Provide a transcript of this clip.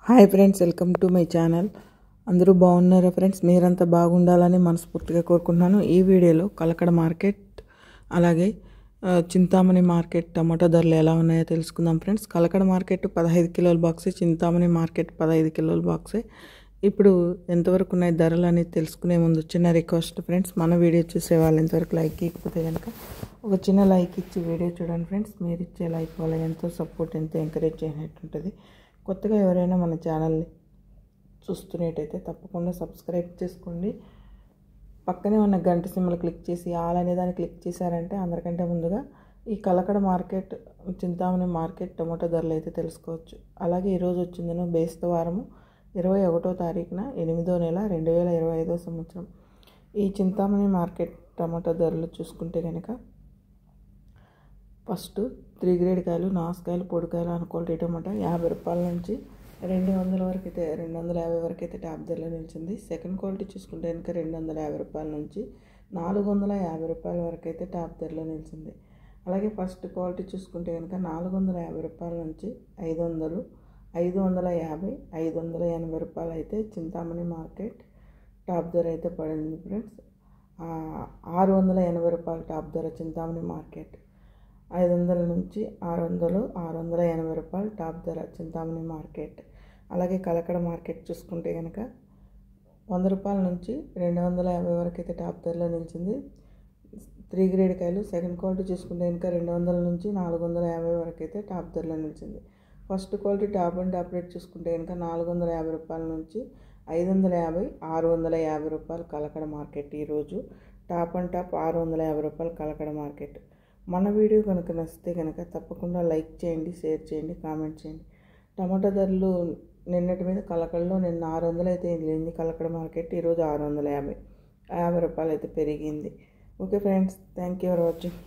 Hi friends, welcome to my channel. అందరూ బాగున్నారా friends? మీరంతా బాగుండాలని మనస్ఫూర్తిగా కోరుకుంటున్నాను. ఈ వీడియోలో కలకడ మార్కెట్ అలాగే చింతామణి మార్కెట్ టమాటా ధరలు ఎలా ఉన్నాయో తెలుసుకుందాం ఫ్రెండ్స్. కలకడ మార్కెట్ 15 కిలోల బాక్సే, చింతామణి మార్కెట్ 15 కిలోల బాక్సే. ఇప్పుడు ఎంతవరకు ఉన్నాయి ధరలు అనేది తెలుసుకునే ముందు చిన్న రిక్వెస్ట్ ఫ్రెండ్స్, మన వీడియో చూసే వాళ్ళు ఎంతవరకు లైక్ ఇకపోతే కనుక ఒక చిన్న లైక్ ఇచ్చి వీడియో చూడండి ఫ్రెండ్స్. మీరు ఇచ్చే లైక్ వల్ల ఎంతో సపోర్ట్, ఎంతో ఎంకరేజ్ చేయనట్టుంటుంది. కొత్తగా ఎవరైనా మన ఛానల్ని చూస్తున్నట్టయితే తప్పకుండా సబ్స్క్రైబ్ చేసుకోండి. పక్కనే ఉన్న గంట సింబల్ క్లిక్ చేసి ఆల్ అనే దాన్ని క్లిక్ చేశారంటే అందరికంటే ముందుగా ఈ Kalakada market, Chintamani market tomato ధరలు అయితే తెలుసుకోవచ్చు. అలాగే ఈరోజు వచ్చిందను బేస్తవారము 21వ తారీఖున 8వ నెల 2025వ సంవత్సరం. ఈ చింతామణి మార్కెట్ టమాటో ధరలు చూసుకుంటే కనుక ఫస్ట్ 3 గ్రేడ్ కాయలు, నాసుకాయలు, పొడికాయలు అన్ క్వాలిటీ టమాటా 50 రూపాయల నుంచి 200 వరకు అయితే 250 వరకు అయితే టాప్ ధరలో నిలిచింది. సెకండ్ క్వాలిటీ చూసుకుంటే కనుక 250 రూపాయల నుంచి 450 రూపాయల వరకు అయితే టాప్ ధరలో నిలిచింది. అలాగే ఫస్ట్ క్వాలిటీ చూసుకుంటే కనుక 450 రూపాయల నుంచి 500, 550, 580 రూపాయలు అయితే చింతామణి మార్కెట్ టాప్ ధర అయితే పడింది ఫ్రెండ్స్. 680 రూపాయల టాప్ ధర చింతామణి మార్కెట్. 500 నుంచి 600, 680 రూపాయలు టాప్ ధర చింతామణి మార్కెట్. అలాగే కలకడ మార్కెట్ చూసుకుంటే కనుక 100 రూపాయల నుంచి 250 వరకు అయితే టాప్ ధరలో నిలిచింది. 3 గ్రేడ్ కాయలు సెకండ్ క్వాలిటీ చూసుకుంటే కనుక 200 నుంచి 450 వరకు అయితే టాప్ ధరలో నిలిచింది. First quality top and top rate చూసుకుంటే కనుక 450 రూపాయల నుంచి 550, 650 రూపాయలు కలకడ మార్కెట్. ఈరోజు టాప్ అండ్ టాప్ 650 రూపాయలు కలకడ మార్కెట్. మన వీడియో కనుక నచ్చితే కనుక తప్పకుండా లైక్ చేయండి, షేర్ చేయండి, కామెంట్ చేయండి. టమాటా ధరలు నిన్నటి మీద కలకడలో నిన్న 600 అయితే వెళ్ళింది కలకడ మార్కెట్. ఈరోజు 650 రూపాయలు అయితే పెరిగింది. Okay friends, thank you for watching.